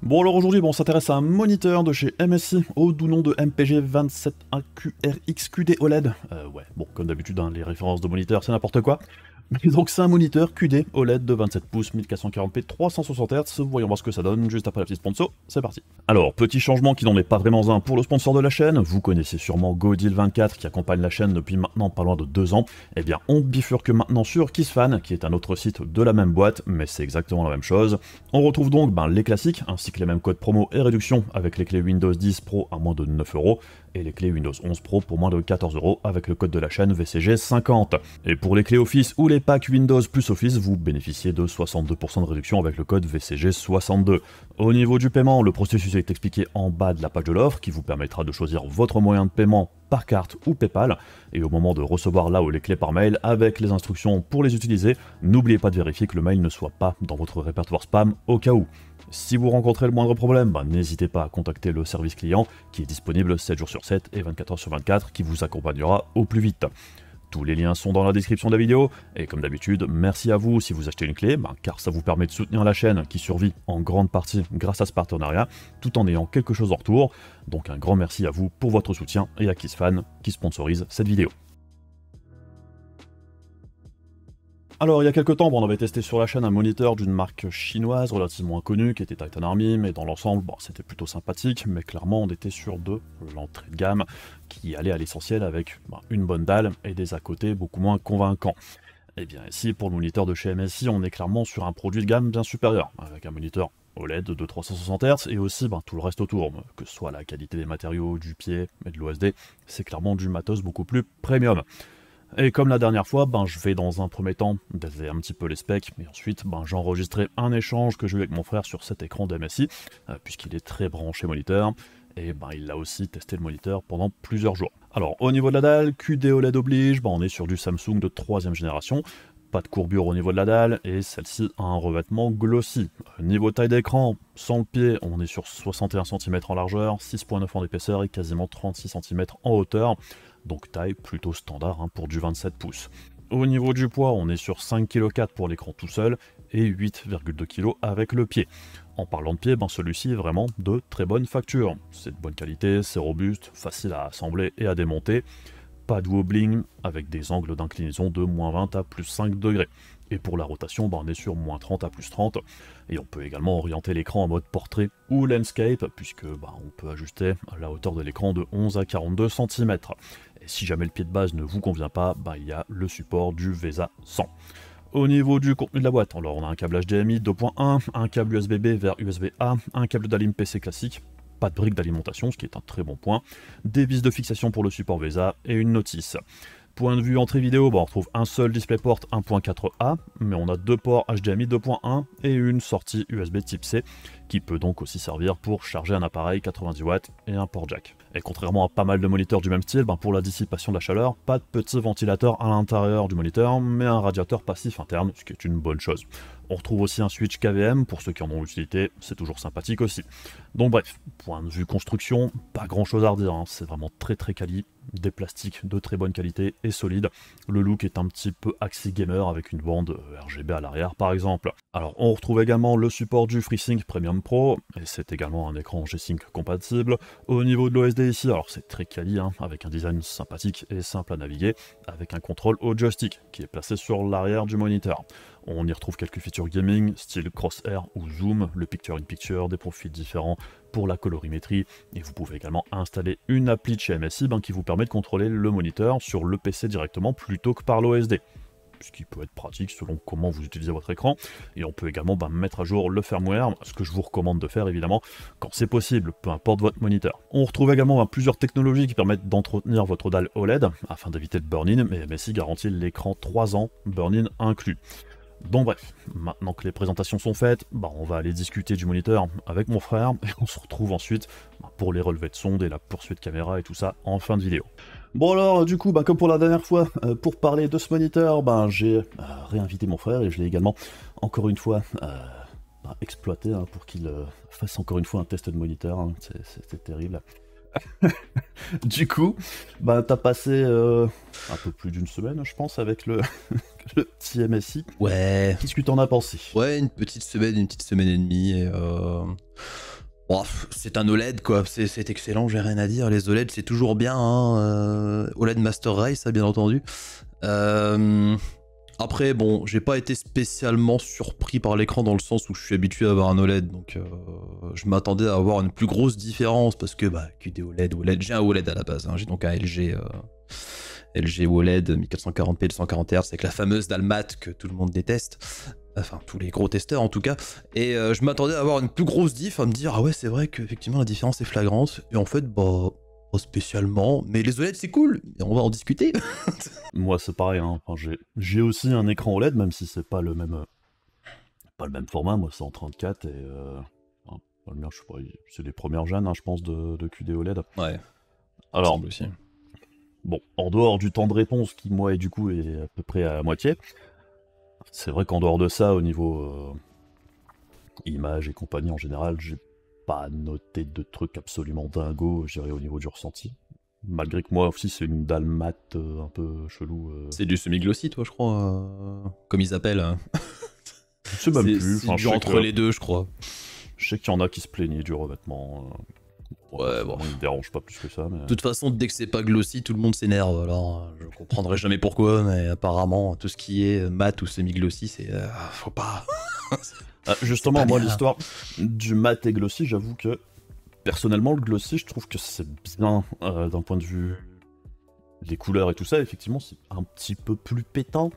Bon alors aujourd'hui on s'intéresse à un moniteur de chez MSI au doux nom de MPG271QRX QD OLED. Ouais, bon comme d'habitude hein, les références de moniteur c'est n'importe quoi. Mais donc c'est un moniteur QD OLED de 27 pouces 1440p 360 Hz, voyons voir ce que ça donne juste après la petite sponsor, c'est parti. Alors petit changement qui n'en est pas vraiment un pour le sponsor de la chaîne, vous connaissez sûrement Godil24 qui accompagne la chaîne depuis maintenant pas loin de 2 ans, eh bien on bifurque maintenant sur KissFan qui est un autre site de la même boîte, mais c'est exactement la même chose. On retrouve donc les classiques ainsi que les mêmes codes promo et réductions avec les clés Windows 10 Pro à moins de 9€ et les clés Windows 11 Pro pour moins de 14€ avec le code de la chaîne VCG50. Et pour les clés Office ou les packs Windows plus Office, vous bénéficiez de 62% de réduction avec le code VCG62. Au niveau du paiement, le processus est expliqué en bas de la page de l'offre qui vous permettra de choisir votre moyen de paiement par carte ou PayPal, et au moment de recevoir là ou les clés par mail avec les instructions pour les utiliser, n'oubliez pas de vérifier que le mail ne soit pas dans votre répertoire spam au cas où. Si vous rencontrez le moindre problème, n'hésitez pas à contacter le service client qui est disponible 7 jours sur 7 et 24 heures sur 24 qui vous accompagnera au plus vite. Tous les liens sont dans la description de la vidéo, et comme d'habitude, merci à vous si vous achetez une clé, car ça vous permet de soutenir la chaîne qui survit en grande partie grâce à ce partenariat, tout en ayant quelque chose en retour. Donc un grand merci à vous pour votre soutien et à KissFan qui sponsorise cette vidéo. Alors il y a quelques temps, on avait testé sur la chaîne un moniteur d'une marque chinoise relativement inconnue qui était Titan Army, mais dans l'ensemble c'était plutôt sympathique, mais clairement on était sur de l'entrée de gamme qui allait à l'essentiel avec une bonne dalle et des à côté beaucoup moins convaincants. Et bien ici pour le moniteur de chez MSI on est clairement sur un produit de gamme bien supérieur, avec un moniteur OLED de 360 Hz et aussi tout le reste autour, que ce soit la qualité des matériaux, du pied et de l'OSD, c'est clairement du matos beaucoup plus premium. Et comme la dernière fois, je vais dans un premier temps détailler un petit peu les specs, mais ensuite j'enregistrerai un échange que j'ai eu avec mon frère sur cet écran d'MSI, puisqu'il est très branché moniteur, et il a aussi testé le moniteur pendant plusieurs jours. Alors au niveau de la dalle, QD OLED oblige, on est sur du Samsung de 3ème génération, pas de courbure au niveau de la dalle, et celle-ci a un revêtement glossy. Niveau taille d'écran, sans le pied, on est sur 61 cm en largeur, 6,9 en épaisseur et quasiment 36 cm en hauteur, donc taille plutôt standard pour du 27 pouces. Au niveau du poids, on est sur 5,4 kg pour l'écran tout seul et 8,2 kg avec le pied. En parlant de pied, celui-ci est vraiment de très bonne facture. C'est de bonne qualité, c'est robuste, facile à assembler et à démonter. Pas de wobbling, avec des angles d'inclinaison de -20 à +5 degrés. Et pour la rotation, on est sur -30 à +30. Et on peut également orienter l'écran en mode portrait ou landscape, puisque on peut ajuster la hauteur de l'écran de 11 à 42 cm. Et si jamais le pied de base ne vous convient pas, il y a le support du VESA 100. Au niveau du contenu de la boîte, alors on a un câble HDMI 2.1, un câble USB-B vers USB-A, un câble d'Alim PC classique, pas de brique d'alimentation, ce qui est un très bon point, des vis de fixation pour le support VESA et une notice. Point de vue entrée vidéo, on retrouve un seul DisplayPort 1.4a, mais on a deux ports HDMI 2.1 et une sortie USB type C, qui peut donc aussi servir pour charger un appareil 90 watts et un port jack. Et contrairement à pas mal de moniteurs du même style, pour la dissipation de la chaleur, pas de petit ventilateur à l'intérieur du moniteur, mais un radiateur passif interne, ce qui est une bonne chose. On retrouve aussi un switch KVM, pour ceux qui en ont l'utilité, c'est toujours sympathique aussi. Donc bref, point de vue construction, pas grand chose à redire, c'est vraiment très quali, des plastiques de très bonne qualité et solides. Le look est un petit peu axé gamer avec une bande RGB à l'arrière par exemple. Alors on retrouve également le support du FreeSync Premium Pro, et c'est également un écran G-Sync compatible. Au niveau de l'OSD ici, alors c'est très quali, avec un design sympathique et simple à naviguer, avec un contrôle au joystick qui est placé sur l'arrière du moniteur. On y retrouve quelques features gaming, style crosshair ou zoom, le picture-in-picture, des profils différents pour la colorimétrie, et vous pouvez également installer une appli de chez MSI qui vous permet de contrôler le moniteur sur le PC directement plutôt que par l'OSD. Ce qui peut être pratique selon comment vous utilisez votre écran, et on peut également mettre à jour le firmware, ce que je vous recommande de faire évidemment quand c'est possible, peu importe votre moniteur. On retrouve également plusieurs technologies qui permettent d'entretenir votre dalle OLED afin d'éviter le burn-in, mais MSI garantit l'écran 3 ans, burn-in inclus. Donc bref, maintenant que les présentations sont faites, on va aller discuter du moniteur avec mon frère, et on se retrouve ensuite pour les relevés de sonde et la poursuite caméra et tout ça en fin de vidéo. Bon alors du coup, comme pour la dernière fois, pour parler de ce moniteur, j'ai réinvité mon frère et je l'ai également encore une fois exploité pour qu'il fasse encore une fois un test de moniteur, c'était terrible. Du coup, t'as passé un peu plus d'une semaine, je pense, avec le, le petit MSI. Ouais. Qu'est-ce que t'en as pensé? Ouais, une petite semaine et demie. Et Oh, c'est un OLED quoi, c'est excellent, j'ai rien à dire. Les OLED c'est toujours bien, hein. OLED Master Race, ça bien entendu. Euh, Après, bon, j'ai pas été spécialement surpris par l'écran dans le sens où je suis habitué à avoir un OLED, donc je m'attendais à avoir une plus grosse différence parce que bah QD OLED, OLED, j'ai un OLED à la base, hein. J'ai donc un LG OLED 1440p 240 Hz avec la fameuse dalle mat que tout le monde déteste. Enfin, tous les gros testeurs en tout cas. Et je m'attendais à avoir une plus grosse diff, à me dire, ah ouais, c'est vrai qu'effectivement la différence est flagrante. Et en fait, bah, pas spécialement. Mais les OLED, c'est cool, et on va en discuter. Moi, c'est pareil, hein. Enfin, j'ai aussi un écran OLED, même si c'est pas le même format. Moi, c'est en 34 et enfin, le mien, je sais pas, c'est les premières gènes, hein, je pense, de QD OLED. Ouais, ça me Alors, semble aussi. bon, en dehors du temps de réponse qui, moi, et du coup, est à peu près à la moitié, c'est vrai qu'en dehors de ça, au niveau images et compagnie en général, j'ai pas noté de trucs absolument dingos, je dirais, au niveau du ressenti. Malgré que moi aussi, c'est une dalle mat un peu chelou. C'est du semi-glossy, toi, je crois, comme ils appellent, hein. Je sais même plus. C'est Enfin, du entre les deux, je crois. Je sais qu'il y en a qui se plaignaient du revêtement. Ouais, bon. Moi, il me dérange pas plus que ça. Mais... De toute façon, dès que c'est pas glossy, tout le monde s'énerve. Alors, je comprendrai jamais pourquoi, mais apparemment, tout ce qui est mat ou semi-glossy, c'est. Faut pas. Ah, justement, moi, bien. l'histoire du mat et glossy, j'avoue que personnellement, le glossy, je trouve que c'est bien d'un point de vue des couleurs et tout ça. Effectivement, c'est un petit peu plus pétant.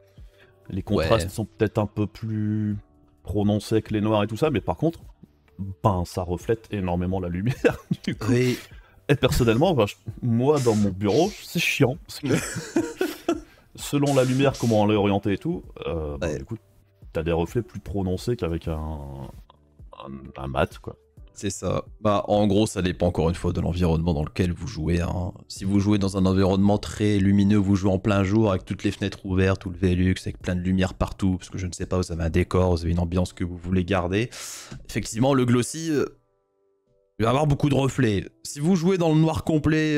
Les contrastes Ouais. sont peut-être un peu plus prononcés que les noirs et tout ça, mais par contre, ben, ça reflète énormément la lumière, du coup. Oui. Et personnellement, ben, moi, dans mon bureau, c'est chiant. Parce que selon la lumière, comment on l'a orientée et tout, ben, Ouais. du coup, t'as des reflets plus prononcés qu'avec un mat, quoi. C'est ça. Bah, en gros, ça dépend encore une fois de l'environnement dans lequel vous jouez, hein. Si vous jouez dans un environnement très lumineux, vous jouez en plein jour avec toutes les fenêtres ouvertes, tout le Velux, avec plein de lumière partout, parce que je ne sais pas, vous avez un décor, vous avez une ambiance que vous voulez garder. Effectivement, le glossy, il va y avoir beaucoup de reflets. Si vous jouez dans le noir complet,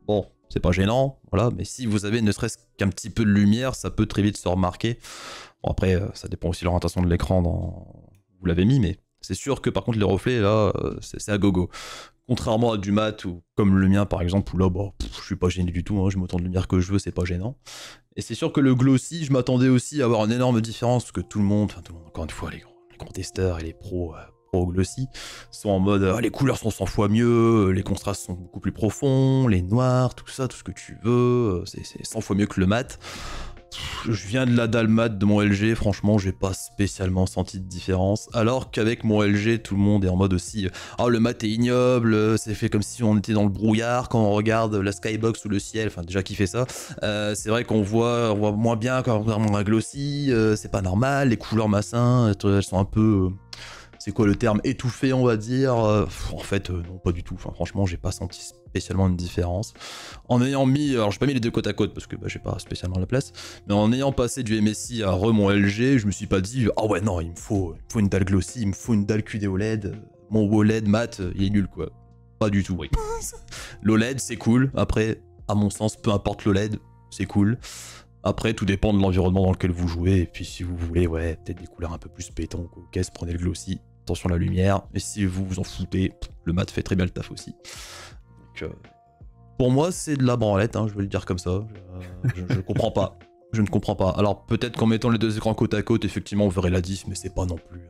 bon, c'est pas gênant, voilà, mais si vous avez ne serait-ce qu'un petit peu de lumière, ça peut très vite se remarquer. Bon, après, ça dépend aussi de l'orientation de l'écran dans... Vous l'avez mis, mais c'est sûr que par contre, les reflets, là, c'est à gogo. Contrairement à du mat, ou comme le mien par exemple, où là, bah, je suis pas gêné du tout, hein, je mets autant de lumière que je veux, c'est pas gênant. Et c'est sûr que le glossy, je m'attendais aussi à avoir une énorme différence, parce que tout le monde, encore une fois, les grands testeurs et les pros glossy sont en mode les couleurs sont 100 fois mieux, les contrastes sont beaucoup plus profonds, les noirs, tout ça, tout ce que tu veux, c'est 100 fois mieux que le mat. Je viens de la dalle mat de mon LG, franchement, j'ai pas spécialement senti de différence. Alors qu'avec mon LG, tout le monde est en mode aussi oh, le mat est ignoble, c'est fait comme si on était dans le brouillard quand on regarde la skybox ou le ciel, enfin, déjà qui fait ça. C'est vrai qu'on voit moins bien quand on regarde un glossy, c'est pas normal, les couleurs massin, elles sont un peu. C'est quoi le terme, étouffé on va dire. En fait non pas du tout, enfin, franchement j'ai pas senti spécialement une différence. En ayant mis, alors j'ai pas mis les deux côte à côte parce que bah, j'ai pas spécialement la place, mais en ayant passé du MSI à mon LG, je me suis pas dit ah ouais non il me faut une dalle glossy, il me faut une dalle QD OLED, mon OLED mat il est nul quoi. Pas du tout. Oui. L'OLED c'est cool, après à mon sens peu importe l'OLED, c'est cool. Après, tout dépend de l'environnement dans lequel vous jouez. Et puis, si vous voulez, ouais, peut-être des couleurs un peu plus pétantes qu'au caisse, prenez le glossy. Attention à la lumière. Mais si vous vous en foutez, le mat fait très bien le taf aussi. Donc, pour moi, c'est de la branlette, hein, je vais le dire comme ça. Je comprends pas. Je ne comprends pas. Alors, peut-être qu'en mettant les deux écrans côte à côte, effectivement, on verrait la diff, mais c'est pas non plus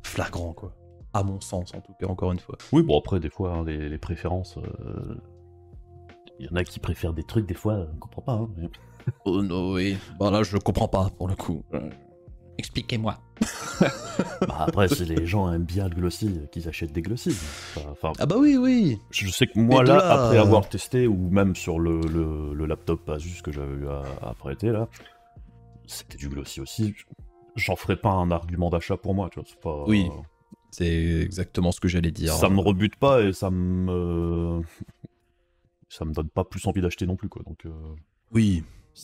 flagrant, quoi. À mon sens, en tout cas, encore une fois. Oui, bon, après, des fois, hein, les préférences. Il y en a qui préfèrent des trucs, des fois, on comprend pas. Hein, mais... Oh non, oui. Bah là, je comprends pas, pour le coup. Expliquez-moi. Bah après, si les gens aiment bien le glossy, qu'ils achètent des glossy. Enfin, Ah bah oui, oui. je sais que moi, Et de là, là, après avoir testé, ou même sur le laptop Asus que j'avais eu à prêter, là, c'était du glossy aussi. J'en ferais pas un argument d'achat pour moi, tu vois. C'est pas... Oui. C'est exactement ce que j'allais dire. Ça me rebute pas et ça me donne pas plus envie d'acheter non plus, quoi. Donc, Oui.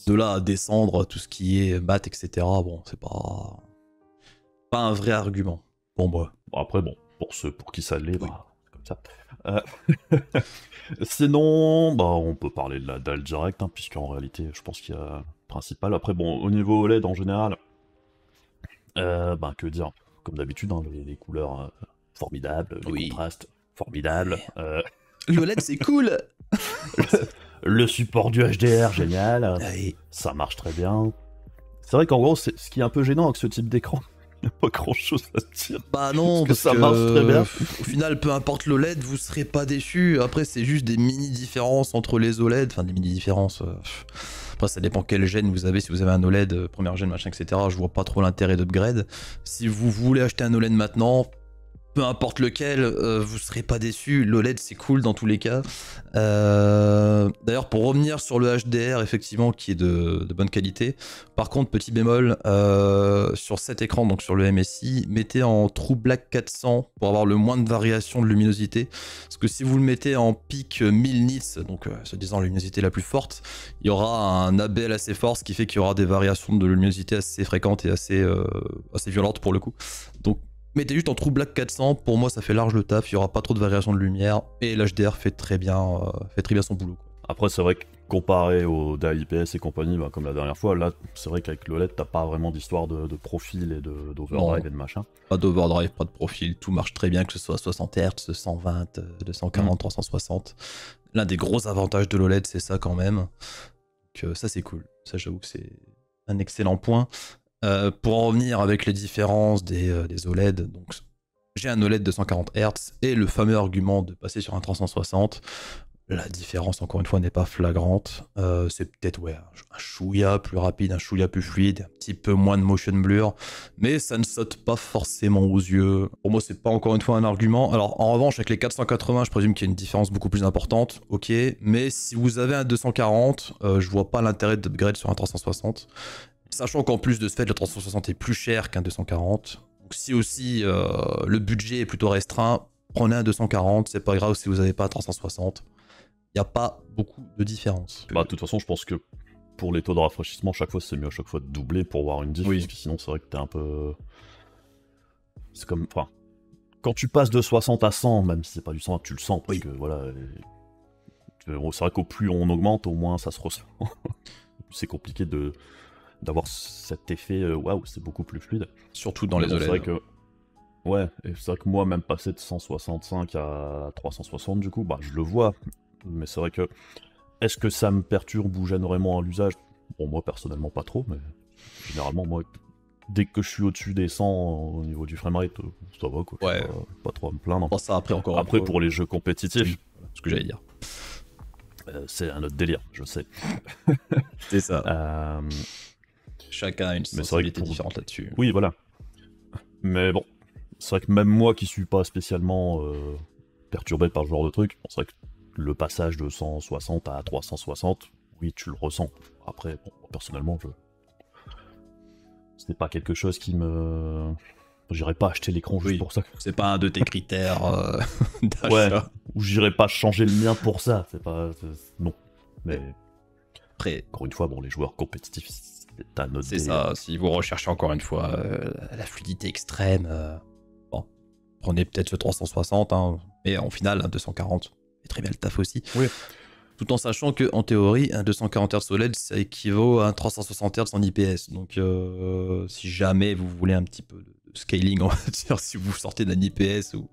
De là à descendre tout ce qui est maths, etc. Bon, c'est pas un vrai argument pour moi. bon, après, bon, pour ceux pour qui ça l'est, Oui. bah, c'est comme ça. Sinon, bah, on peut parler de la dalle directe, hein, puisqu'en réalité, je pense qu'il y a principal. Après, bon, au niveau OLED en général, bah, que dire? Comme d'habitude, hein, les couleurs formidable, les Oui. contrastes, formidable. L'OLED, c'est cool. Le support du HDR, génial. Oui. Ça marche très bien. C'est vrai qu'en gros, ce qui est un peu gênant avec ce type d'écran, il n'y a pas grand chose à se dire. Bah non, Parce que ça marche très bien. Au final, peu importe l'OLED, vous serez pas déçu. Après, c'est juste des mini différences entre les OLED, enfin des mini différences. Après, ça dépend quel gène vous avez. Si vous avez un OLED, première gène, machin, etc. Je vois pas trop l'intérêt d'upgrade. Si vous voulez acheter un OLED maintenant, peu importe lequel, vous serez pas déçu. L'OLED, c'est cool dans tous les cas. D'ailleurs, pour revenir sur le HDR, effectivement, qui est de bonne qualité. Par contre, petit bémol, sur cet écran, donc sur le MSI, mettez en True Black 400 pour avoir le moins de variation de luminosité. Parce que si vous le mettez en pic 1000 nits, donc se disant la luminosité la plus forte, il y aura un ABL assez fort, ce qui fait qu'il y aura des variations de luminosité assez fréquentes et assez violentes pour le coup. Donc, mettez juste en True Black 400, pour moi ça fait large le taf, il n'y aura pas trop de variations de lumière et l'HDR fait très bien son boulot. Après, c'est vrai que comparé au DAI IPS et compagnie, bah, comme la dernière fois, là, c'est vrai qu'avec l'OLED, t'as pas vraiment d'histoire de profil et d'overdrive et de machin. Pas d'overdrive, pas de profil, tout marche très bien, que ce soit 60 Hz, 120, 240, 360. L'un des gros avantages de l'OLED, c'est ça quand même. Donc ça c'est cool, ça j'avoue que c'est un excellent point. Pour en revenir avec les différences des OLED, donc j'ai un OLED de 140 Hz et le fameux argument de passer sur un 360. La différence, encore une fois, n'est pas flagrante. C'est peut-être un chouïa plus rapide, un chouïa plus fluide, un petit peu moins de motion blur, mais ça ne saute pas forcément aux yeux. Pour moi, c'est pas encore une fois un argument. Alors, en revanche, avec les 480, je présume qu'il y a une différence beaucoup plus importante, ok, mais si vous avez un 240, je vois pas l'intérêt d'upgrade sur un 360. Sachant qu'en plus de ce fait, le 360 est plus cher qu'un 240. Donc si aussi le budget est plutôt restreint, prenez un 240, c'est pas grave si vous n'avez pas un 360. Il n'y a pas beaucoup de différence. Bah, de toute façon, je pense que pour les taux de rafraîchissement, chaque fois, c'est mieux à chaque fois de doubler pour voir une diff, parce que sinon, c'est vrai que t'es un peu... C'est comme... Enfin, quand tu passes de 60 à 100, même si c'est pas du 100, tu le sens, parce que voilà... C'est vrai qu'au plus on augmente, au moins ça se ressent. C'est compliqué d'avoir cet effet, waouh, c'est beaucoup plus fluide. Surtout dans les OLED. C'est vrai que... Ouais, et c'est vrai que moi, même passer de 165 à 360, du coup, bah, je le vois. Mais c'est vrai que... Est-ce que ça me perturbe ou gêne vraiment à l'usage? Bon, moi, personnellement, pas trop, mais... Généralement, moi, dès que je suis au-dessus des 100 au niveau du framerate, ça va, quoi. Ouais. Pas trop à me plaindre. Bon, ça, après, pour les jeux compétitifs... Ce que j'allais dire. C'est un autre délire, je sais. C'est ça. Chacun a une sensibilité différente là-dessus. Oui, voilà. Mais bon, c'est vrai que même moi qui suis pas spécialement perturbé par ce genre de truc, c'est vrai que le passage de 160 à 360, oui, tu le ressens. Après, bon, personnellement, c'est pas quelque chose qui me... J'irai pas acheter l'écran juste pour ça. C'est pas un de tes critères d'achat. Ouais, ou j'irai pas changer le mien pour ça. C'est pas... Non. Mais... Après, encore une fois, bon, les joueurs compétitifs, c'est un autre délire. C'est ça, si vous recherchez encore une fois la fluidité extrême, bon, prenez peut-être ce 360, hein, mais en final, un 240 fait très bien le taf aussi. Oui. Tout en sachant que en théorie, un 240 Hz OLED, ça équivaut à un 360 Hz en IPS. Donc, si jamais vous voulez un petit peu de scaling, on va dire, si vous sortez d'un IPS ou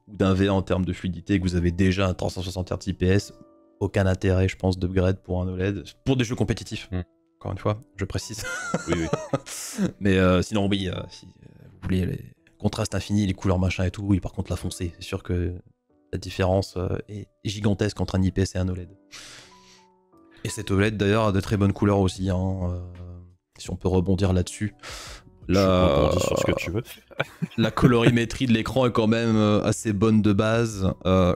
d'un VA en termes de fluidité, que vous avez déjà un 360 Hz IPS, aucun intérêt, je pense, d'upgrade pour un OLED. Pour des jeux compétitifs, encore une fois, je précise. Oui. Mais sinon, oui, si vous voulez les contrastes infinis, les couleurs machin et tout, oui, par contre, la foncée, c'est sûr que la différence est gigantesque entre un IPS et un OLED. Et cet OLED, d'ailleurs, a de très bonnes couleurs aussi, hein, si on peut rebondir là-dessus. Je rebondis sur ce que tu veux. La colorimétrie de l'écran est quand même assez bonne de base.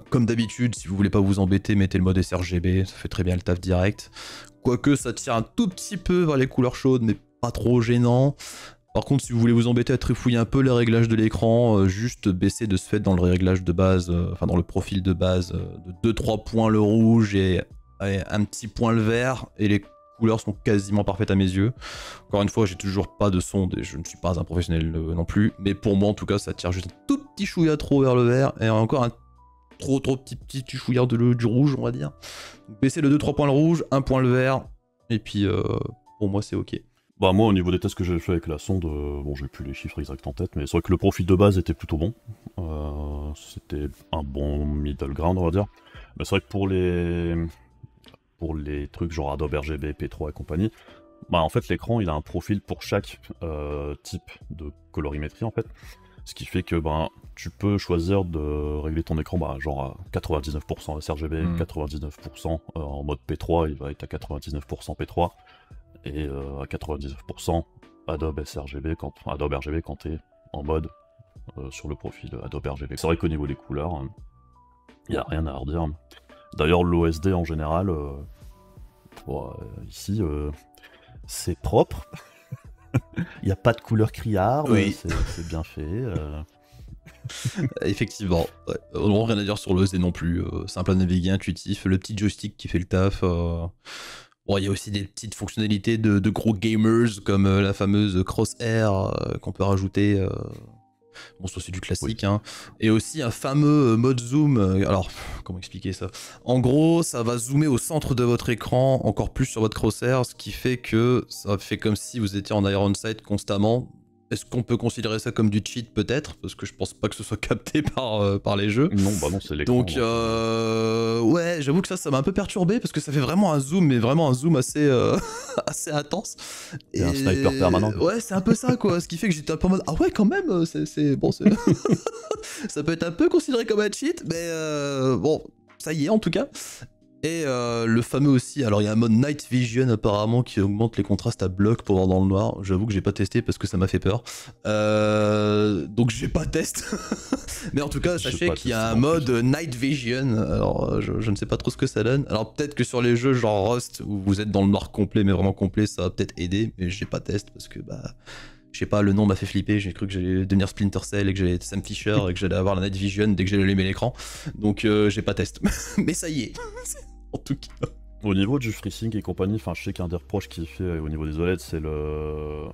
Comme d'habitude, si vous voulez pas vous embêter, mettez le mode sRGB, ça fait très bien le taf direct. Quoique ça tire un tout petit peu vers les couleurs chaudes, mais pas trop gênant. Par contre, si vous voulez vous embêter à trifouiller un peu les réglages de l'écran, juste baisser de ce fait dans le réglage de base, enfin dans le profil de base, de 2-3 points le rouge et un petit point le vert, et les couleurs sont quasiment parfaites à mes yeux. Encore une fois, j'ai toujours pas de son, je ne suis pas un professionnel non plus, mais pour moi en tout cas, ça tire juste un tout petit chouïa trop vers le vert, et encore un trop petit chouïa du rouge, on va dire. Donc, baisser de 2-3 points le rouge, 1 point le vert, et puis pour moi c'est ok. Bah moi au niveau des tests que j'ai fait avec la sonde, bon j'ai plus les chiffres exacts en tête, mais c'est vrai que le profil de base était plutôt bon. C'était un bon middle ground on va dire. Mais c'est vrai que pour les trucs genre Adobe RGB, P3 et compagnie, bah en fait l'écran il a un profil pour chaque type de colorimétrie en fait. Ce qui fait que ben tu peux choisir de régler ton écran bah, genre à 99% sRGB, 99% en mode P3, il va être à 99% P3, et à 99% Adobe sRGB Adobe RGB quand t'es en mode sur le profil Adobe RGB. C'est vrai qu'au niveau des couleurs, il n'y a rien à redire. D'ailleurs l'OSD en général, ici c'est propre. Il n'y a pas de couleur criarde, Oui. c'est bien fait. Effectivement, ouais. On n'a rien à dire sur l'OSD non plus. Simple à naviguer, intuitif, le petit joystick qui fait le taf. Bon, il y a aussi des petites fonctionnalités de gros gamers comme la fameuse crosshair qu'on peut rajouter. Bon, ça c'est du Oui. classique, hein. Et aussi un fameux mode zoom. Alors, comment expliquer ça? En gros, ça va zoomer au centre de votre écran, encore plus sur votre crosshair, ce qui fait que ça fait comme si vous étiez en iron sight constamment. Est-ce qu'on peut considérer ça comme du cheat peut-être? Parce que je pense pas que ce soit capté par les jeux. Non, bah non, c'est l'écran. Donc, ouais, j'avoue que ça m'a un peu perturbé parce que ça fait vraiment un zoom, mais vraiment un zoom assez, assez intense. C'est un sniper permanent. Ouais, c'est un peu ça, quoi. Ce qui fait que j'étais un peu en mode, ah ouais, quand même, bon, ça peut être un peu considéré comme un cheat, mais bon, ça y est en tout cas. Et le fameux aussi, alors il y a un mode Night Vision apparemment qui augmente les contrastes à bloc pour voir dans le noir. J'avoue que j'ai pas testé parce que ça m'a fait peur. Donc j'ai pas test. Mais en tout cas, sachez qu'il y a un mode Night Vision. Alors je ne sais pas trop ce que ça donne. Alors peut-être que sur les jeux genre Rust où vous êtes dans le noir complet, mais vraiment complet, ça va peut-être aider. Mais j'ai pas test parce que bah. Je sais pas, le nom m'a fait flipper, j'ai cru que j'allais devenir Splinter Cell et que j'allais être Sam Fisher et que j'allais avoir la Night Vision dès que j'allais allumer l'écran. Donc j'ai pas test. Mais ça y est. En tout cas. Au niveau du FreeSync et compagnie, enfin, je sais qu'un des reproches qui est fait au niveau des OLED, c'est le.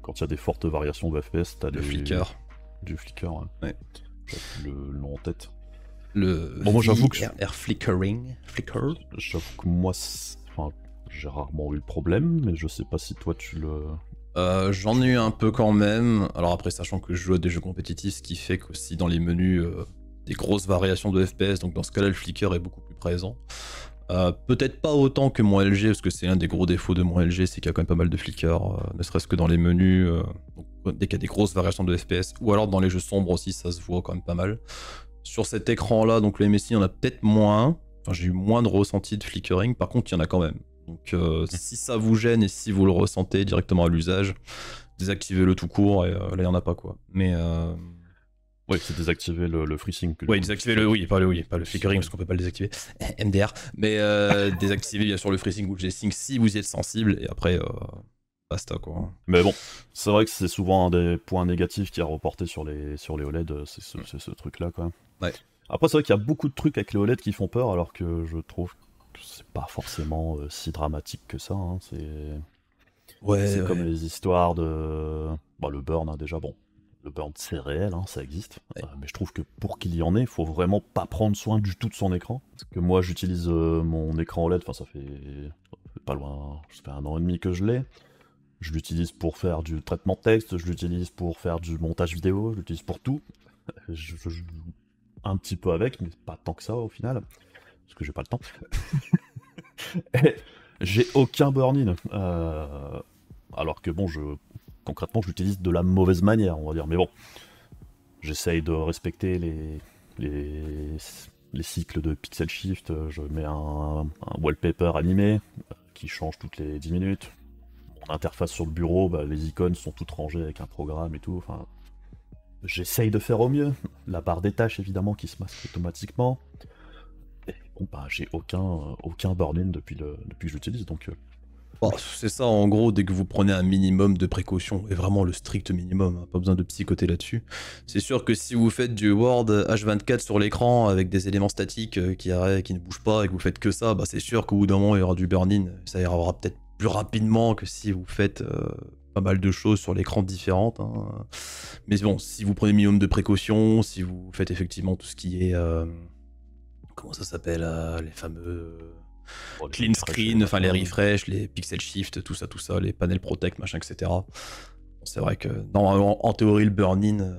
Quand il y a des fortes variations de FPS, t'as Le flicker. Du flicker, ouais. J'ai le nom en tête. Bon, moi j'avoue que. Air flickering. Flicker. J'avoue que moi, enfin, j'ai rarement eu le problème, mais je sais pas si toi tu le. J'en ai eu un peu quand même. Alors après, sachant que je joue à des jeux compétitifs, ce qui fait qu'aussi dans les menus, des grosses variations de FPS, donc dans ce cas-là, le flicker est beaucoup plus présent. Peut-être pas autant que mon LG, parce que c'est un des gros défauts de mon LG, c'est qu'il y a quand même pas mal de flicker, ne serait-ce que dans les menus, donc, dès qu'il y a des grosses variations de FPS, ou alors dans les jeux sombres aussi, ça se voit quand même pas mal. Sur cet écran-là, donc le MSI, il y en a peut-être moins. Enfin, j'ai eu moins de ressenti de flickering, par contre, il y en a quand même. Donc si ça vous gêne et si vous le ressentez directement à l'usage, désactivez-le tout court, et là, il n'y en a pas, quoi. Mais... Oui, c'est désactiver le FreeSync. Oui, désactiver pas le flickering parce qu'on peut pas le désactiver. MDR. Mais désactiver bien sûr le FreeSync ou le G-Sync si vous y êtes sensible et après basta quoi. Mais bon, c'est vrai que c'est souvent un des points négatifs qui est reporté sur les OLED, c'est ce truc-là quand même. Ouais. Après, c'est vrai qu'il y a beaucoup de trucs avec les OLED qui font peur alors que je trouve que c'est pas forcément si dramatique que ça. Hein. C'est comme les histoires de. Bah, le burn, hein, déjà, bon. Le burn, c'est réel, hein, ça existe. Ouais. Mais je trouve que pour qu'il y en ait, il faut vraiment pas prendre soin du tout de son écran. Parce que moi, j'utilise mon écran OLED, enfin, ça fait pas loin, ça fait 1 an et demi que je l'ai. Je l'utilise pour faire du traitement de texte, je l'utilise pour faire du montage vidéo, je l'utilise pour tout. Je joue un petit peu avec, mais pas tant que ça au final. Parce que j'ai pas le temps. J'ai aucun burn-in. Alors que bon, concrètement, je l'utilise de la mauvaise manière, on va dire. Mais bon, j'essaye de respecter les cycles de pixel shift. Je mets un wallpaper animé qui change toutes les 10 minutes. Mon interface sur le bureau, bah, les icônes sont toutes rangées avec un programme et tout. Enfin, j'essaye de faire au mieux. La barre des tâches, évidemment, qui se masque automatiquement. Et bon, bah, j'ai aucun burn-in depuis que j'utilise, donc... Bon, c'est ça en gros, dès que vous prenez un minimum de précautions, et vraiment le strict minimum, hein, pas besoin de psychoter là-dessus. C'est sûr que si vous faites du Word H24 sur l'écran avec des éléments statiques qui ne bougent pas et que vous faites que ça, bah c'est sûr qu'au bout d'un moment il y aura du burn-in, ça ira peut-être plus rapidement que si vous faites pas mal de choses sur l'écran différentes. Hein. Mais bon, si vous prenez le minimum de précautions, si vous faites effectivement tout ce qui est... comment ça s'appelle les fameux... Oh, les clean refresh, screen, enfin les machins. refresh, les pixel shift, tout ça, les panels protect, machin, etc. Bon, c'est vrai que normalement, en théorie, le burn-in,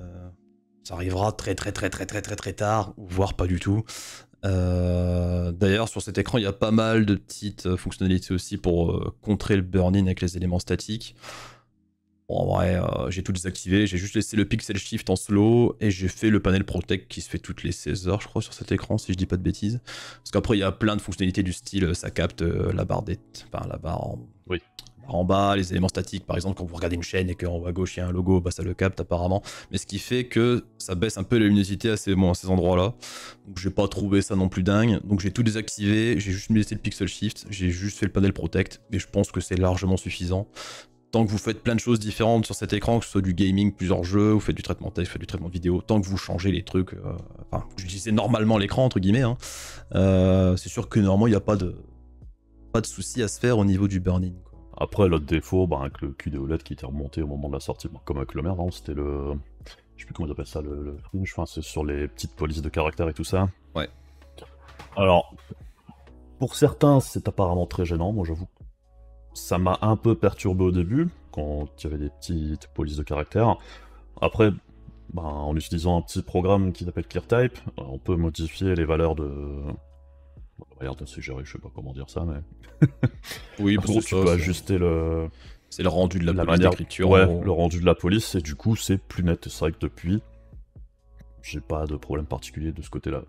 ça arrivera très tard, ou voire pas du tout. D'ailleurs, sur cet écran, il y a pas mal de petites fonctionnalités aussi pour contrer le burn-in avec les éléments statiques. Bon, en vrai, j'ai tout désactivé, j'ai juste laissé le pixel shift en slow et j'ai fait le panel protect qui se fait toutes les 16 heures, je crois, sur cet écran, si je dis pas de bêtises. Parce qu'après, il y a plein de fonctionnalités du style, ça capte la barre enfin, la barre Oui. en bas, les éléments statiques, par exemple, quand vous regardez une chaîne et qu'en haut à gauche il y a un logo, bah ça le capte apparemment. Mais ce qui fait que ça baisse un peu la luminosité à ces endroits-là. Donc j'ai pas trouvé ça non plus dingue. Donc j'ai tout désactivé, j'ai juste laissé le pixel shift, j'ai juste fait le panel protect, et je pense que c'est largement suffisant. Tant que vous faites plein de choses différentes sur cet écran, que ce soit du gaming, plusieurs jeux, vous faites du traitement texte, vous faites du traitement vidéo, tant que vous changez les trucs, enfin, j'utilisais normalement l'écran, entre guillemets, hein, c'est sûr que normalement, il n'y a pas de souci à se faire au niveau du burn-in. Après, l'autre défaut, avec le QD-OLED qui était remonté au moment de la sortie, comme avec le merde, hein, c'était le... Je sais plus comment ils appellent ça, le fringe, enfin, c'est sur les petites polices de caractère et tout ça. Ouais. Alors, pour certains, c'est apparemment très gênant, moi j'avoue. Ça m'a un peu perturbé au début, quand il y avait des petites polices de caractère. Après, en utilisant un petit programme qui s'appelle ClearType, on peut modifier les valeurs de... Regarde, c'est géré, je sais pas comment dire ça, mais... Oui, en gros, tu peux ajuster le... C'est le rendu de la police manière d'écriture. Ouais, le rendu de la police, et du coup, c'est plus net. C'est vrai que depuis, j'ai pas de problème particulier de ce côté-là.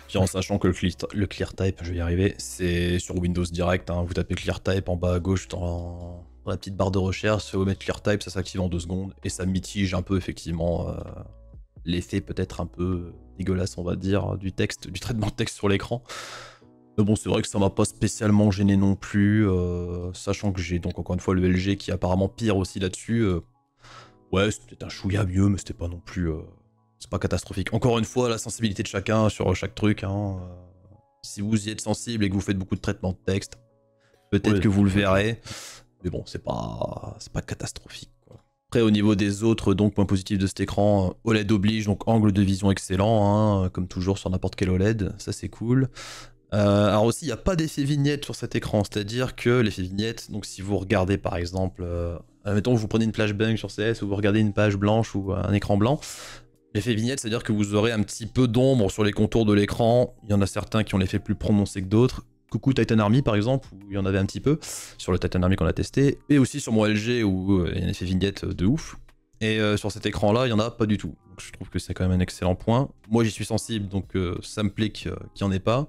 Puis en sachant que le ClearType, je vais y arriver, c'est sur Windows Direct, hein, vous tapez ClearType en bas à gauche dans la petite barre de recherche, vous mettez ClearType, ça s'active en 2 secondes, et ça mitige un peu effectivement l'effet peut-être un peu dégueulasse, on va dire, du texte, du traitement de texte sur l'écran. Mais bon, c'est vrai que ça m'a pas spécialement gêné non plus, sachant que j'ai donc encore une fois le LG qui est apparemment pire aussi là-dessus. Ouais, c'était un chouïa mieux, mais c'était pas non plus... c'est pas catastrophique. Encore une fois, la sensibilité de chacun sur chaque truc. Hein. Si vous y êtes sensible et que vous faites beaucoup de traitement de texte, peut-être que vous le verrez. Mais bon, c'est pas catastrophique. Quoi. Après, au niveau des autres points positifs de cet écran, OLED oblige, donc angle de vision excellent, hein, comme toujours sur n'importe quel OLED. Ça, c'est cool. Alors aussi, il n'y a pas d'effet vignette sur cet écran. C'est-à-dire que l'effet vignette, donc si vous regardez par exemple... admettons que vous prenez une flashbang sur CS ou vous regardez une page blanche ou un écran blanc, l'effet vignette, c'est-à-dire que vous aurez un petit peu d'ombre sur les contours de l'écran. Il y en a certains qui ont l'effet plus prononcé que d'autres. Coucou Titan Army par exemple, où il y en avait un petit peu, sur le Titan Army qu'on a testé, et aussi sur mon LG où il y a un effet vignette de ouf. Et sur cet écran-là, il n'y en a pas du tout. Donc je trouve que c'est quand même un excellent point. Moi j'y suis sensible, donc ça me plaît qu'il n'y en ait pas.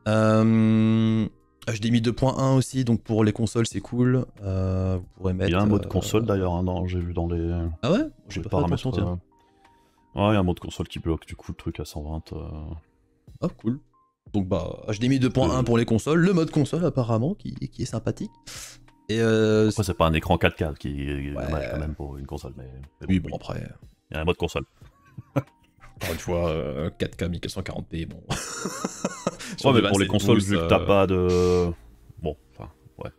HDMI 2.1 aussi, donc pour les consoles c'est cool. Vous pourrez mettre... Il y a un mode console d'ailleurs, hein, j'ai vu dans les... Ah ouais? J'ai pas fait attention, tiens. Ouais, il y a un mode console qui bloque du coup le truc à 120. Ah cool. Donc HDMI 2.1 pour les consoles, le mode console apparemment qui est sympathique. Et après c'est pas un écran 4K qui est dommage quand même pour une console, mais oui, bon après... Il y a un mode console. Encore une fois, 4K 1440p, bon... Ouais, mais pour les consoles, vu que t'as pas de... Bon, enfin, ouais.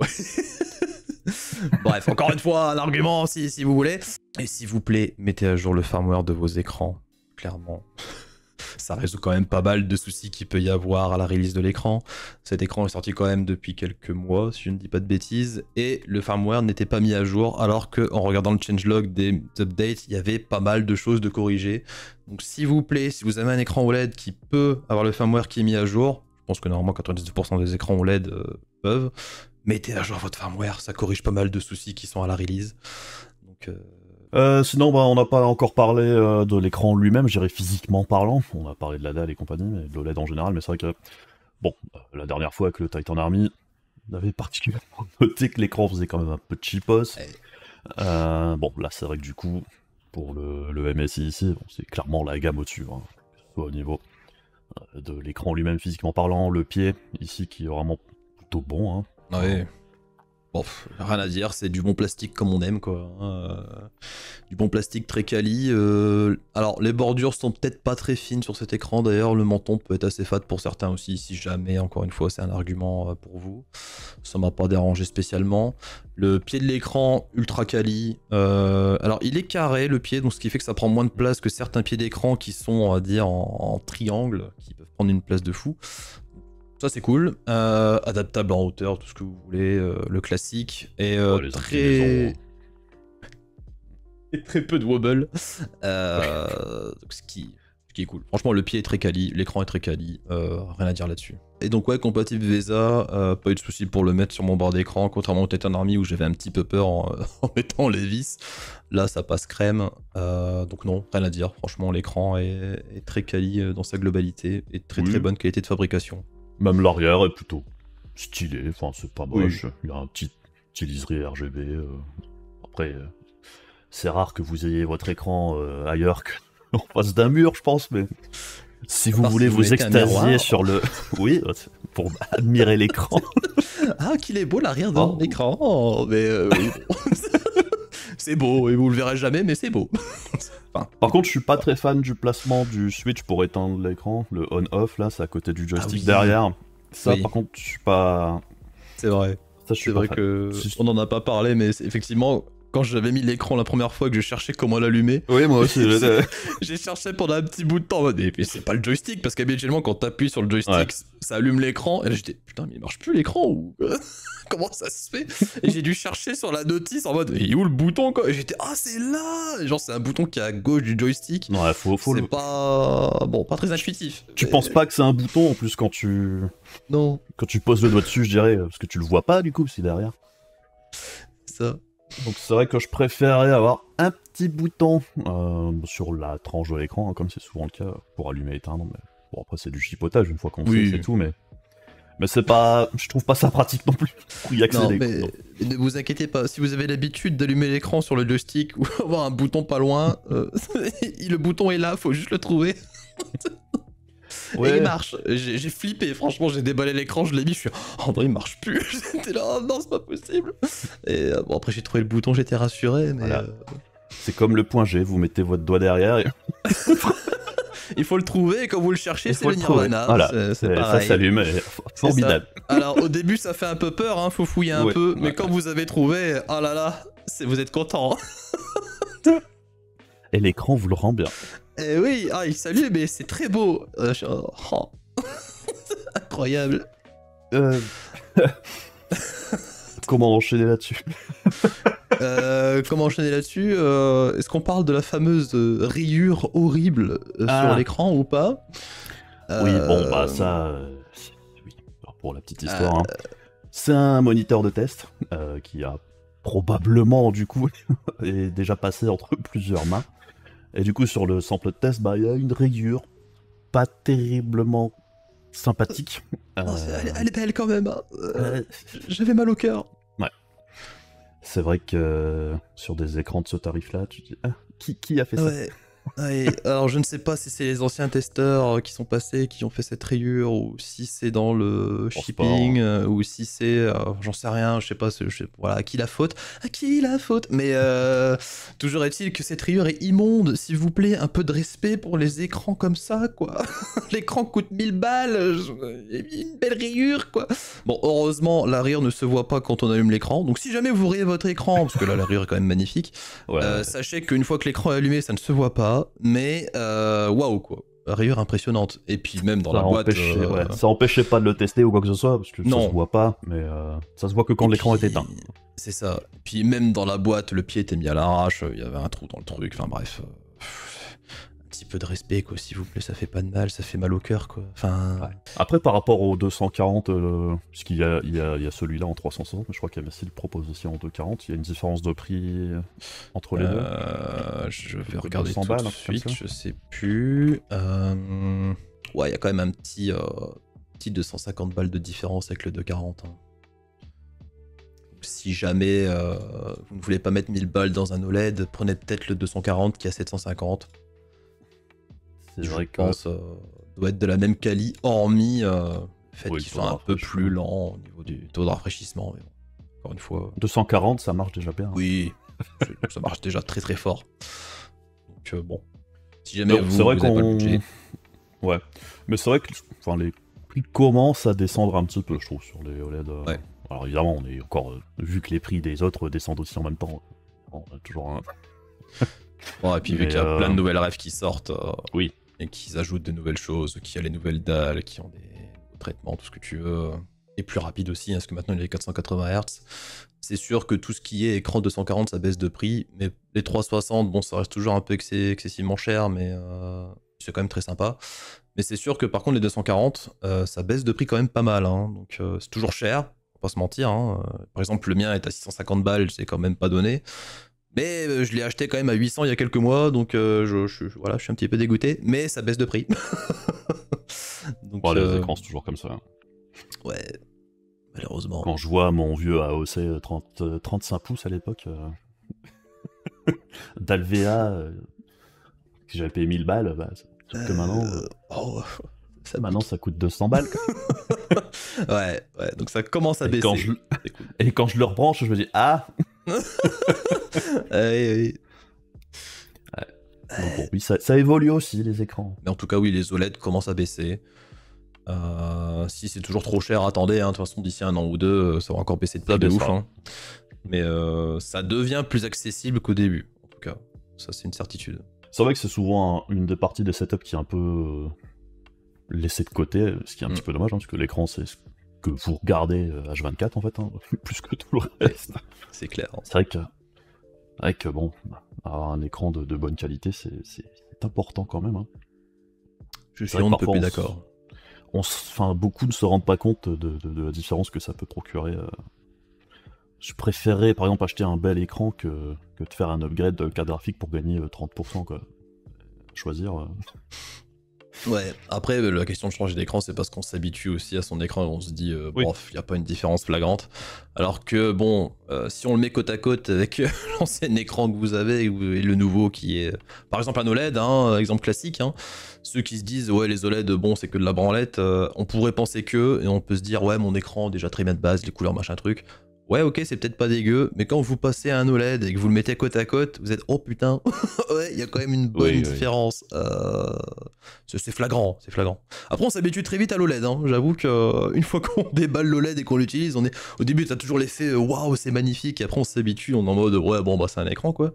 Bref, encore une fois, un argument si vous voulez. Et s'il vous plaît, mettez à jour le firmware de vos écrans, clairement. Ça résout quand même pas mal de soucis qu'il peut y avoir à la release de l'écran. Cet écran est sorti quand même depuis quelques mois, si je ne dis pas de bêtises, et le firmware n'était pas mis à jour, alors qu'en regardant le changelog des updates, il y avait pas mal de choses de corriger. Donc s'il vous plaît, si vous avez un écran OLED qui peut avoir le firmware qui est mis à jour, je pense que normalement 99% des écrans OLED peuvent, mettez à jour votre firmware, ça corrige pas mal de soucis qui sont à la release. Donc... sinon, on n'a pas encore parlé de l'écran lui-même, je dirais physiquement parlant. On a parlé de la dalle et compagnie, mais de l'OLED en général, mais c'est vrai que... Bon, la dernière fois avec le Titan Army, on avait particulièrement noté que l'écran faisait quand même un peu cheapos. Bon, là c'est vrai que du coup, pour le MSI ici, c'est clairement la gamme au-dessus, hein, que ce soit au niveau de l'écran lui-même physiquement parlant, le pied ici qui est vraiment plutôt bon. Hein. Ouais. Bon, rien à dire, c'est du bon plastique comme on aime, quoi. Du bon plastique très quali. Alors, les bordures sont peut-être pas très fines sur cet écran, d'ailleurs, le menton peut être assez fat pour certains aussi, si jamais, encore une fois, c'est un argument pour vous. Ça m'a pas dérangé spécialement. Le pied de l'écran, ultra quali. Alors, il est carré, le pied, donc ce qui fait que ça prend moins de place que certains pieds d'écran qui sont, on va dire, en triangle, qui peuvent prendre une place de fou. Ça c'est cool. Adaptable en hauteur, tout ce que vous voulez, le classique. Et Les très... inclinaisons. Et très peu de wobble. Donc ce qui est cool. Franchement, le pied est très quali, l'écran est très quali, rien à dire là-dessus. Et donc ouais, compatible VESA, pas eu de soucis pour le mettre sur mon bord d'écran, contrairement au Titan Army où j'avais un petit peu peur en mettant les vis. Là, ça passe crème, donc non, rien à dire. Franchement, l'écran est très quali dans sa globalité et très Oui. très bonne qualité de fabrication. Même l'arrière est plutôt stylé, enfin c'est pas Oui. moche. Il y a un petit liseré RGB. Après, c'est rare que vous ayez votre écran ailleurs qu'en face d'un mur, je pense, mais si vous part voulez si vous vous mettez un extasier miroir. sur le... Oui, pour admirer l'écran. Ah, qu'il est beau l'arrière de Oh. mon écran. Oh, mais oui, bon. C'est beau, et vous le verrez jamais, mais c'est beau. Enfin, Par contre, je suis pas très fan du placement du switch pour éteindre l'écran. Le on-off, là, c'est à côté du joystick oui. derrière. Ça, Oui. par contre, je suis pas... c'est vrai. Ça, je suis C'est pas vrai fan. que Si- on en a pas parlé, mais effectivement, quand j'avais mis l'écran la première fois et que je cherchais comment l'allumer, Oui, moi aussi, j'ai cherché pendant un petit bout de temps. En mode, mais c'est pas le joystick, parce qu'habituellement, quand t'appuies sur le joystick, Ouais. ça allume l'écran. Et là, j'étais, putain, mais il marche plus l'écran ou comment ça se fait? Et j'ai dû chercher sur la notice en mode, et où le bouton quoi? Et j'étais, ah, c'est là! Et genre, c'est un bouton qui est à gauche du joystick. Ouais, faut C'est le... pas. Bon, pas très intuitif. Tu Mais- penses pas que c'est un bouton, en plus, quand tu Non, poses le doigt dessus, je dirais, parce que tu le vois pas, du coup, c'est derrière. ça. Donc c'est vrai que je préférerais avoir un petit bouton sur la tranche de l'écran, hein, comme c'est souvent le cas, pour allumer et éteindre. Mais... Bon, après, c'est du chipotage, une fois qu'on Oui. sait, c'est tout, mais... Mais c'est pas... Je trouve pas ça pratique non plus, pour y Non, accéder. mais quoi. ne vous inquiétez pas, si vous avez l'habitude d'allumer l'écran sur le joystick ou avoir un bouton pas loin, le bouton est là, faut juste le trouver. Et Ouais. il marche. J'ai flippé, franchement, j'ai déballé l'écran, je l'ai mis, je suis André, il marche plus. J'étais là, oh non, c'est pas possible. Et bon, après, j'ai trouvé le bouton, j'étais rassuré, mais Voilà. C'est comme le point G, vous mettez votre doigt derrière et il faut le trouver, et quand vous le cherchez, il c'est faut le le trouver. Nirvana. Voilà. C'est ça pareil. s'allume, et... formidable. Alors, au début, ça fait un peu peur, hein, faut fouiller un Ouais. peu, mais Ouais. quand vous avez trouvé, oh là là, vous êtes content. Et l'écran vous le rend bien. Eh oui, ah, il s'allume, mais c'est très beau. Oh. Incroyable. Comment enchaîner là-dessus? Comment enchaîner là-dessus? Est-ce qu'on parle de la fameuse rayure horrible Ah. sur l'écran ou pas? Oui, bon, bah ça... oui, alors, pour la petite histoire, hein. C'est un moniteur de test qui a probablement, du coup, est déjà passé entre plusieurs mains. Et du coup, sur le sample de test, bah, il y a une rayure pas terriblement sympathique. Oh, elle est belle quand même. Hein. J'avais mal au cœur. C'est vrai que sur des écrans de ce tarif-là, tu te dis, ah, qui a fait ça? Ouais. Ouais, alors je ne sais pas si c'est les anciens testeurs qui sont passés qui ont fait cette rayure ou si c'est dans le pense shipping pas, hein. ou si c'est j'en sais rien, je sais pas, voilà, à qui la faute, mais toujours est-il que cette rayure est immonde, s'il vous plaît, un peu de respect pour les écrans comme ça quoi. L'écran coûte 1000 balles, une belle rayure quoi. Bon, heureusement la rayure ne se voit pas quand on allume l'écran, donc si jamais vous voyez votre écran, parce que là la rayure est quand même magnifique, Ouais, sachez qu'une fois que l'écran est allumé, ça ne se voit pas, mais waouh quoi, rayure impressionnante. Et puis même dans la boîte. Ça empêchait pas de le tester ou quoi que ce soit, parce que Non. ça se voit pas, mais ça se voit que quand Et l'écran est puis, éteint. C'est ça. Puis même dans la boîte, le pied était mis à l'arrache, il y avait un trou dans le truc, enfin bref. Un petit peu de respect quoi, s'il vous plaît, ça fait pas de mal, ça fait mal au cœur quoi. Enfin. Ouais. Après, par rapport au 240, puisqu'il y a celui-là en 360, mais je crois qu'MSI le propose aussi en 240, il y a une différence de prix entre les deux. Je vais regarder 200 tout balles, de un truc comme suite, ça. je sais plus. Ouais, il y a quand même un petit 250 balles de différence avec le 240. Hein. Si jamais vous ne voulez pas mettre 1000 balles dans un OLED, prenez peut-être le 240 qui a 750. C'est Je vrai que pense doit être de la même quali, hormis le fait Oui, qu'il le taux soit de un peu rafraîchissement. plus lent au niveau du taux de rafraîchissement. Mais bon, encore une fois, 240, ça marche déjà bien. oui, ça marche déjà très très fort. Donc bon, si jamais Donc, vous c'est vrai avez pas le qu'on... budget, Ouais. Mais c'est vrai que enfin, les prix commencent à descendre un petit peu, je trouve, sur les OLED. Ouais. Alors évidemment, on est encore... vu que les prix des autres descendent aussi en même temps, on a toujours un... bon, et puis vu Mais, qu'il y a plein de nouvelles rêves qui sortent, Oui. et qu'ils ajoutent de nouvelles choses, qu'il y a les nouvelles dalles, qui ont des traitement, tout ce que tu veux, et plus rapide aussi, hein, parce que maintenant il est 480 Hz. C'est sûr que tout ce qui est écran 240, ça baisse de prix, mais les 360, bon, ça reste toujours un peu excessivement cher, mais c'est quand même très sympa. Mais c'est sûr que par contre, les 240, ça baisse de prix quand même pas mal, hein, donc c'est toujours cher, faut pas se mentir. Hein. Par exemple, le mien est à 650 balles, c'est quand même pas donné. Mais je l'ai acheté quand même à 800 il y a quelques mois, donc voilà, je suis un petit peu dégoûté, mais ça baisse de prix. Donc, Bon, les écrans, c'est toujours comme ça. ouais, malheureusement. Quand je vois mon vieux AOC 35 pouces à l'époque, d'Alvea, que j'avais payé 1000 balles, bah, sauf que maintenant, maintenant ça coûte 200 balles. Ouais, donc ça commence à baisser. Et quand je le rebranche, je me dis ah. Oui. Donc bon, oui, ça évolue aussi les écrans. Mais en tout cas, oui, les OLED commencent à baisser. Si c'est toujours trop cher, attendez, hein, de toute façon, d'ici un an ou deux, ça va encore baisser de prix de ouf. Hein. Mais ça devient plus accessible qu'au début, en tout cas. Ça, c'est une certitude. C'est vrai que c'est souvent une des parties des setups qui est un peu laissée de côté, ce qui est un petit peu dommage, hein, parce que l'écran, c'est ce que vous regardez H24, en fait, hein, plus que tout le reste. C'est clair. Hein. C'est vrai que bon, avoir un écran de bonne qualité, c'est important quand même. Hein. Je suis on ne peut plus d'accord. Beaucoup ne se rendent pas compte de la différence que ça peut procurer. Je préférerais par exemple acheter un bel écran que de faire un upgrade de carte graphique pour gagner 30%, quoi. Choisir. Ouais, après la question de changer d'écran, c'est parce qu'on s'habitue aussi à son écran et on se dit, oui. Bof, il n'y a pas une différence flagrante. Alors que bon, si on le met côte à côte avec l'ancien écran que vous avez et le nouveau qui est, par exemple un OLED, hein, exemple classique, hein, ceux qui se disent, ouais, les OLED, bon, c'est que de la branlette, on pourrait penser que, et on peut se dire, ouais, mon écran, déjà très bien de base, les couleurs, machin truc. Ouais, ok, c'est peut-être pas dégueu, mais quand vous passez à un OLED et que vous le mettez côte à côte, vous êtes, oh putain, ouais, il y a quand même une bonne différence. C'est flagrant, c'est flagrant. Après, on s'habitue très vite à l'OLED, hein. J'avoue qu'une fois qu'on déballe l'OLED et qu'on l'utilise, au début, t'as toujours l'effet, waouh, c'est magnifique, et après, on s'habitue, on est en mode, ouais, bon, bah, c'est un écran, quoi.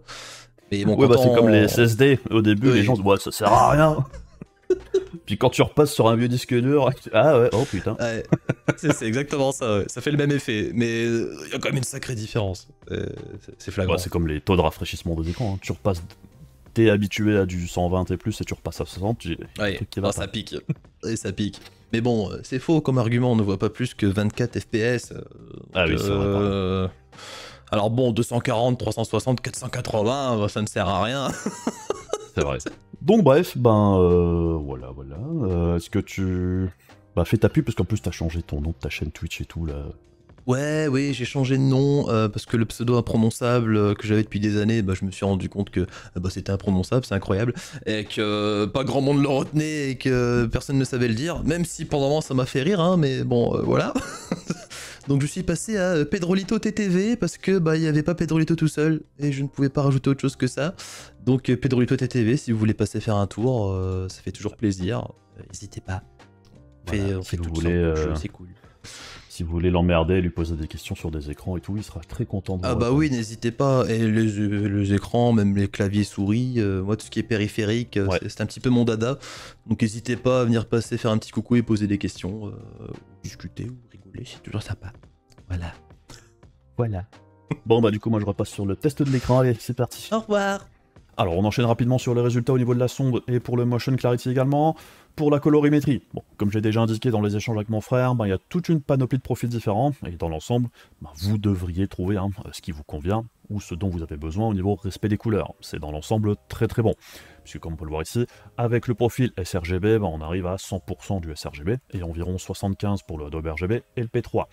Mais bon, ouais, bah, c'est comme les SSD, au début, les gens se disent, ouais, ça sert à rien. Puis quand tu repasses sur un vieux disque dur, ah ouais, oh putain. Ouais, c'est exactement ça, ouais. Ça fait le même effet, mais il y a quand même une sacrée différence. C'est flagrant. Ouais, c'est comme les taux de rafraîchissement des écrans, hein. Tu repasses, t'es habitué à du 120 et plus et tu repasses à 60, ouais, ça pique. Et ça pique. Mais bon, c'est faux comme argument, on ne voit pas plus que 24 FPS. Ah oui, c'est vrai. Alors bon, 240, 360, 480, ça ne sert à rien. C'est vrai. Donc bref, voilà. Est-ce que tu... fais ta pub, parce qu'en plus t'as changé ton nom de ta chaîne Twitch et tout, là. Ouais, oui, j'ai changé de nom, parce que le pseudo imprononçable que j'avais depuis des années, je me suis rendu compte que c'était imprononçable, c'est incroyable, et que pas grand monde le retenait, et que personne ne savait le dire, même si pendant un moment ça m'a fait rire, hein, mais bon, voilà. Donc je suis passé à Pedrolito TTV parce que il y avait pas Pedrolito tout seul et je ne pouvais pas rajouter autre chose que ça. Donc Pedrolito TTV, si vous voulez passer faire un tour, ça fait toujours plaisir. N'hésitez pas. On fait tout ça, c'est cool. Si vous voulez l'emmerder, lui poser des questions sur des écrans et tout, il sera très content de vous. Ah bah oui, n'hésitez pas. Et les écrans, même les claviers souris, moi tout ce qui est périphérique, c'est un petit peu mon dada. Donc n'hésitez pas à venir passer, faire un petit coucou et poser des questions, discuter ou rigoler, c'est toujours sympa. Voilà. Bon du coup moi je repasse sur le test de l'écran, allez c'est parti. Au revoir. Alors on enchaîne rapidement sur les résultats au niveau de la sonde et pour le motion clarity également. Pour la colorimétrie, bon, comme j'ai déjà indiqué dans les échanges avec mon frère, il y a toute une panoplie de profils différents, et dans l'ensemble, vous devriez trouver ce qui vous convient, ou ce dont vous avez besoin au niveau respect des couleurs. C'est dans l'ensemble très très bon. Puisque comme on peut le voir ici, avec le profil sRGB, on arrive à 100% du sRGB, et environ 75% pour le Adobe RGB et le P3.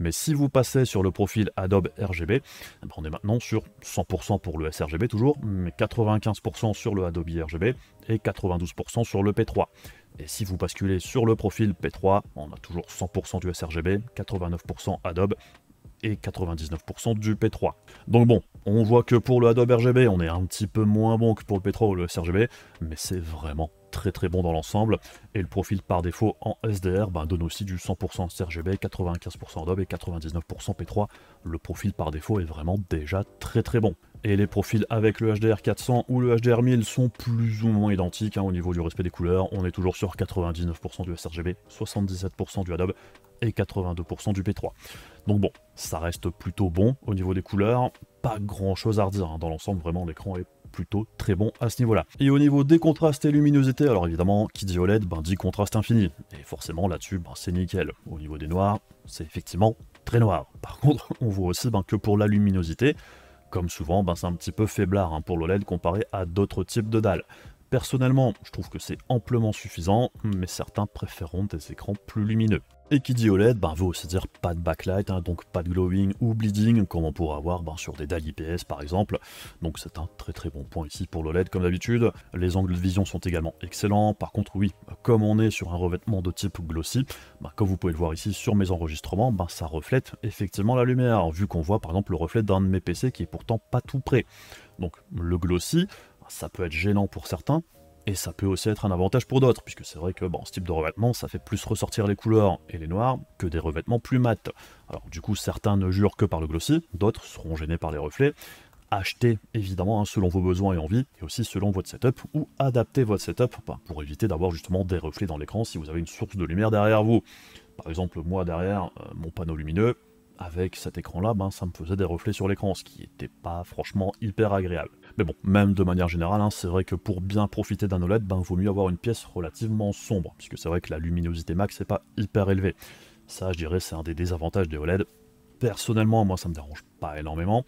Mais si vous passez sur le profil Adobe RGB, on est maintenant sur 100% pour le sRGB toujours, mais 95% sur le Adobe RGB et 92% sur le P3. Et si vous basculez sur le profil P3, on a toujours 100% du sRGB, 89% Adobe et 99% du P3. Donc bon, on voit que pour le Adobe RGB, on est un petit peu moins bon que pour le P3 ou le sRGB, mais c'est vraiment très très bon dans l'ensemble. Et le profil par défaut en SDR donne aussi du 100% sRGB, 95% Adobe et 99% P3. Le profil par défaut est vraiment déjà très très bon. Et les profils avec le HDR 400 ou le HDR 1000 sont plus ou moins identiques au niveau du respect des couleurs. On est toujours sur 99% du sRGB, 77% du Adobe et 82% du P3. Donc bon, ça reste plutôt bon au niveau des couleurs, pas grand chose à redire, dans l'ensemble vraiment l'écran est plutôt très bon à ce niveau-là. Et au niveau des contrastes et luminosité, alors évidemment, qui dit OLED, dit contraste infini, et forcément là-dessus, c'est nickel. Au niveau des noirs, c'est effectivement très noir. Par contre, on voit aussi que pour la luminosité, comme souvent, c'est un petit peu faiblard pour l'OLED comparé à d'autres types de dalles. Personnellement, je trouve que c'est amplement suffisant, mais certains préféreront des écrans plus lumineux. Et qui dit OLED, veut aussi dire pas de backlight, donc pas de glowing ou bleeding, comme on pourrait avoir sur des dalles IPS par exemple. Donc c'est un très bon point ici pour l'OLED comme d'habitude. Les angles de vision sont également excellents. Par contre oui, comme on est sur un revêtement de type glossy, comme vous pouvez le voir ici sur mes enregistrements, ça reflète effectivement la lumière, vu qu'on voit par exemple le reflet d'un de mes PC qui est pourtant pas tout près. Donc le glossy, ça peut être gênant pour certains, et ça peut aussi être un avantage pour d'autres, puisque c'est vrai que ce type de revêtement, ça fait plus ressortir les couleurs et les noirs que des revêtements plus mat. Alors du coup, certains ne jurent que par le glossy, d'autres seront gênés par les reflets. Achetez évidemment selon vos besoins et envies, et aussi selon votre setup, ou adaptez votre setup pour éviter d'avoir justement des reflets dans l'écran si vous avez une source de lumière derrière vous. Par exemple, moi derrière mon panneau lumineux, avec cet écran-là, ça me faisait des reflets sur l'écran, ce qui n'était pas franchement hyper agréable. Mais bon, même de manière générale, c'est vrai que pour bien profiter d'un OLED, il vaut mieux avoir une pièce relativement sombre, puisque c'est vrai que la luminosité max n'est pas hyper élevée. Ça, je dirais, c'est un des désavantages des OLED. Personnellement, moi, ça me dérange pas énormément,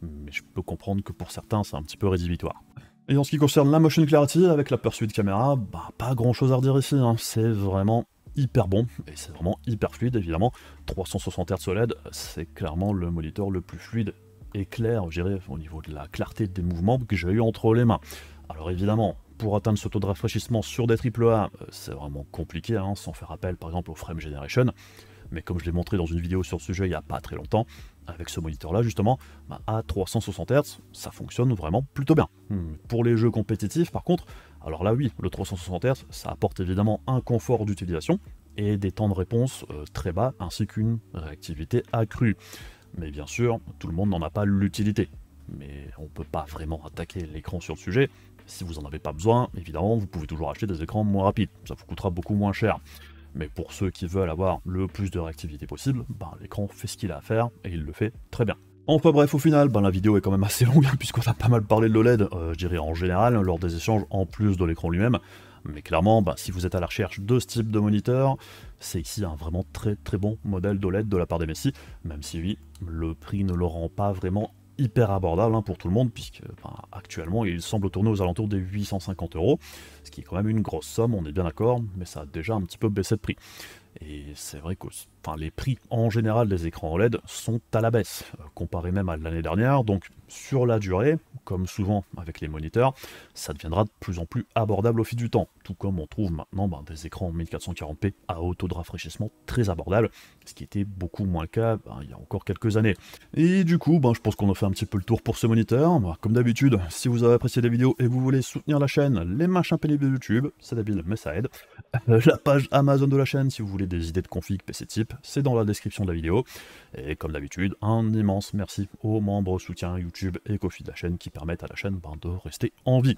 mais je peux comprendre que pour certains, c'est un petit peu rédhibitoire. Et en ce qui concerne la Motion Clarity, avec la Pursuit Camera, pas grand-chose à redire ici, c'est vraiment hyper bon, et c'est vraiment hyper fluide évidemment. 360 Hz OLED, c'est clairement le moniteur le plus fluide et clair, je dirais, au niveau de la clarté des mouvements que j'ai eu entre les mains. Alors évidemment, pour atteindre ce taux de rafraîchissement sur des AAA, c'est vraiment compliqué, sans faire appel par exemple au Frame Generation, mais comme je l'ai montré dans une vidéo sur ce sujet il n'y a pas très longtemps, avec ce moniteur là justement, à 360 Hz, ça fonctionne vraiment plutôt bien. Pour les jeux compétitifs par contre, alors là oui, le 360 Hz, ça apporte évidemment un confort d'utilisation et des temps de réponse très bas, ainsi qu'une réactivité accrue. Mais bien sûr, tout le monde n'en a pas l'utilité. Mais on ne peut pas vraiment attaquer l'écran sur le sujet. Si vous n'en avez pas besoin, évidemment, vous pouvez toujours acheter des écrans moins rapides. Ça vous coûtera beaucoup moins cher. Mais pour ceux qui veulent avoir le plus de réactivité possible, l'écran fait ce qu'il a à faire et il le fait très bien. Enfin bref, au final, la vidéo est quand même assez longue puisqu'on a pas mal parlé de l'OLED, je dirais en général, lors des échanges, en plus de l'écran lui-même. Mais clairement, si vous êtes à la recherche de ce type de moniteur, c'est ici un vraiment très bon modèle d'OLED de la part d'MSI, même si oui, le prix ne le rend pas vraiment hyper abordable pour tout le monde, puisque actuellement il semble tourner aux alentours des 850 €, ce qui est quand même une grosse somme, on est bien d'accord, mais ça a déjà un petit peu baissé de prix. Et c'est vrai que les prix en général des écrans OLED sont à la baisse, comparé même à l'année dernière, donc sur la durée, comme souvent avec les moniteurs, ça deviendra de plus en plus abordable au fil du temps, tout comme on trouve maintenant des écrans 1440p à haut taux de rafraîchissement très abordables, ce qui était beaucoup moins le cas il y a encore quelques années. Et du coup, je pense qu'on a fait un petit peu le tour pour ce moniteur. Comme d'habitude, si vous avez apprécié la vidéo et que vous voulez soutenir la chaîne, les machins pénibles de YouTube, c'est débile mais ça aide. La page Amazon de la chaîne, si vous voulez des idées de config PC type, c'est dans la description de la vidéo. Et comme d'habitude, un immense merci aux membres soutiens YouTube et Ko-fi de la chaîne qui permettent à la chaîne de rester en vie.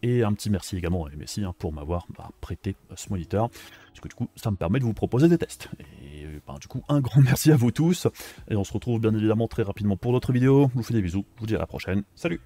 Et un petit merci également à MSI pour m'avoir prêté ce moniteur, parce que du coup ça me permet de vous proposer des tests. Et du coup un grand merci à vous tous, et on se retrouve bien évidemment très rapidement pour d'autres vidéos. Je vous fais des bisous, je vous dis à la prochaine, salut!